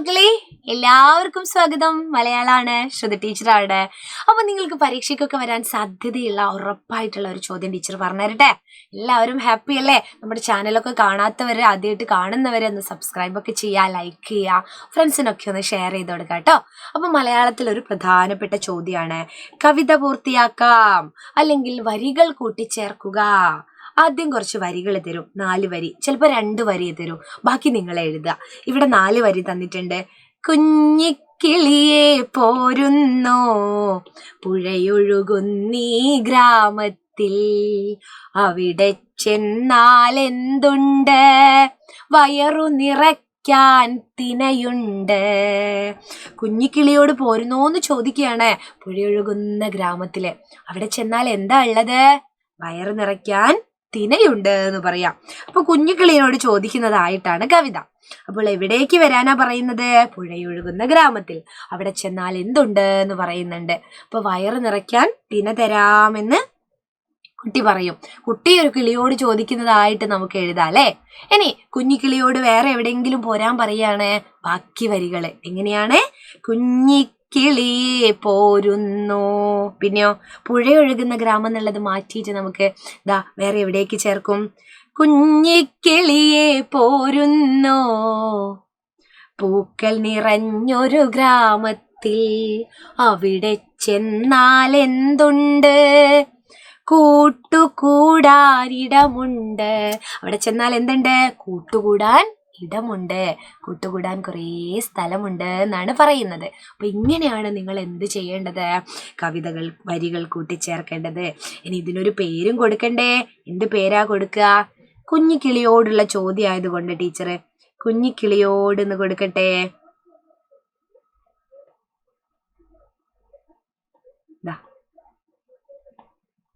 മക്കളെ, എല്ലാവർക്കും സ്വാഗതം. മലയാളമാണ്, ശ്രുതി ടീച്ചറാണ്. അപ്പൊ നിങ്ങൾക്ക് പരീക്ഷയ്ക്കൊക്കെ വരാൻ സാധ്യതയുള്ള ഉറപ്പായിട്ടുള്ള ഒരു ചോദ്യം ടീച്ചർ പറഞ്ഞു തരട്ടെ. എല്ലാവരും ഹാപ്പി അല്ലേ? നമ്മുടെ ചാനലൊക്കെ കാണാത്തവര്, ആദ്യമായിട്ട് കാണുന്നവരെ ഒന്ന് സബ്സ്ക്രൈബ് ഒക്കെ ചെയ്യുക, ലൈക്ക് ചെയ്യുക, ഫ്രണ്ട്സിനൊക്കെ ഒന്ന് ഷെയർ ചെയ്ത് കൊടുക്കുക കേട്ടോ. അപ്പൊ മലയാളത്തിൽ ഒരു പ്രധാനപ്പെട്ട ചോദ്യമാണ്, കവിത പൂർത്തിയാക്കാം അല്ലെങ്കിൽ വരികൾ കൂട്ടിച്ചേർക്കുക. ആദ്യം കുറച്ച് വരികൾ തരും, 4 വരി, ചിലപ്പോൾ 2 വരി തരും, ബാക്കി നിങ്ങൾ എഴുതുക. ഇവിടെ 4 വരി തന്നിട്ടുണ്ട്. കുഞ്ഞിക്കിളിയെ പോരുന്നോ പുഴയൊഴുകുന്നീ ഗ്രാമത്തിൽ, അവിടെ ചെന്നാൽ എന്തുണ്ട്, വയറു നിറയ്ക്കാൻ തിനയുണ്ട്. കുഞ്ഞിക്കിളിയോട് പോരുന്നോന്ന് ചോദിക്കുകയാണ്. പുഴയൊഴുകുന്ന ഗ്രാമത്തില് അവിടെ ചെന്നാൽ എന്താ ഉള്ളത്? വയറ് നിറയ്ക്കാൻ തിനയുണ്ട് എന്ന് പറയാം. അപ്പൊ കുഞ്ഞിക്കിളിയോട് ചോദിക്കുന്നതായിട്ടാണ് കവിത. അപ്പോൾ എവിടേക്ക് വരാനാ പറയുന്നത്? പുഴയൊഴുകുന്ന ഗ്രാമത്തിൽ. അവിടെ ചെന്നാൽ എന്തുണ്ട് എന്ന് പറയുന്നുണ്ട്. അപ്പൊ വയറ് നിറയ്ക്കാൻ തിന തരാമെന്ന് കുട്ടി പറയും. കുട്ടി ഒരു കിളിയോട് ചോദിക്കുന്നതായിട്ട് നമുക്ക് എഴുതാം അല്ലെ. ഇനി കുഞ്ഞിക്കിളിയോട് വേറെ എവിടെയെങ്കിലും പോരാൻ പറയാണ്. ബാക്കി വരികള് എങ്ങനെയാണ്? കുഞ്ഞിക്കിളിയെ പോരുന്നു. പിന്നെയോ പുഴയൊഴുകുന്ന ഗ്രാമം എന്നുള്ളത് മാറ്റിയിട്ട് നമുക്ക് വേറെ എവിടേക്ക് ചേർക്കും? കുഞ്ഞിക്കിളിയെ പോരുന്നു പൂക്കൾ നിറഞ്ഞൊരു ഗ്രാമത്തിൽ, അവിടെ ചെന്നാൽ എന്തുണ്ട്, കൂട്ടുകൂടാൻ ഇടമുണ്ട്. അവിടെ ചെന്നാൽ എന്തുണ്ട്? കൂട്ടുകൂടാൻ ഇടമുണ്ട്, കൂട്ടുകൂടാൻ കുറേ സ്ഥലമുണ്ട് എന്നാണ് പറയുന്നത്. അപ്പൊ ഇങ്ങനെയാണ് നിങ്ങൾ എന്ത് ചെയ്യേണ്ടത്? വരികൾ കൂട്ടിച്ചേർക്കേണ്ടത്. ഇനി ഇതിനൊരു പേരും കൊടുക്കണ്ടേ? എന്ത് പേരാ കൊടുക്കുക? കുഞ്ഞിക്കിളിയോടുള്ള ചോദ്യം ആയതുകൊണ്ട് ടീച്ചറ് കുഞ്ഞിക്കിളിയോട് എന്ന് കൊടുക്കട്ടെ.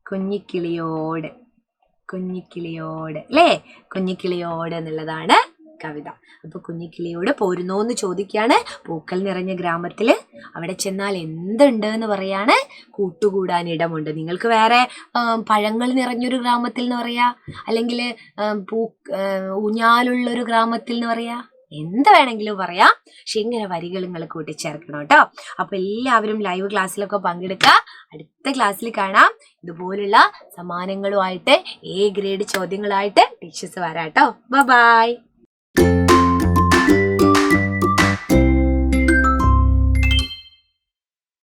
കുഞ്ഞിക്കിളിയോട്, കുഞ്ഞിക്കിളിയോട് അല്ലേ? കുഞ്ഞിക്കിളിയോട് എന്നുള്ളതാണ് കവിത. അപ്പൊ കുഞ്ഞിക്കിളിയോട് പോരുന്നോന്ന് ചോദിക്കാണ്. പൂക്കൾ നിറഞ്ഞ ഗ്രാമത്തില് അവിടെ ചെന്നാൽ എന്തുണ്ട് എന്ന് പറയാണ്. കൂട്ടുകൂടാൻ ഇടമുണ്ട്. നിങ്ങൾക്ക് വേറെ പഴങ്ങൾ നിറഞ്ഞൊരു ഗ്രാമത്തിൽ എന്ന് പറയാ, അല്ലെങ്കിൽ ഊഞ്ഞാലുള്ളൊരു ഗ്രാമത്തിൽ എന്ന് പറയാ, എന്ത് വേണമെങ്കിലും പറയാം. പക്ഷെ ഇങ്ങനെ വരികൾ നിങ്ങൾ കൂട്ടിച്ചേർക്കണം കേട്ടോ. അപ്പൊ എല്ലാവരും ലൈവ് ക്ലാസ്സിലൊക്കെ പങ്കെടുക്കുക. അടുത്ത ക്ലാസ്സിൽ കാണാം. ഇതുപോലുള്ള സമ്മാനങ്ങളുമായിട്ട് A ഗ്രേഡ് ചോദ്യങ്ങളായിട്ട് ടീച്ചേഴ്സ് വരാം കേട്ടോ. ബൈ.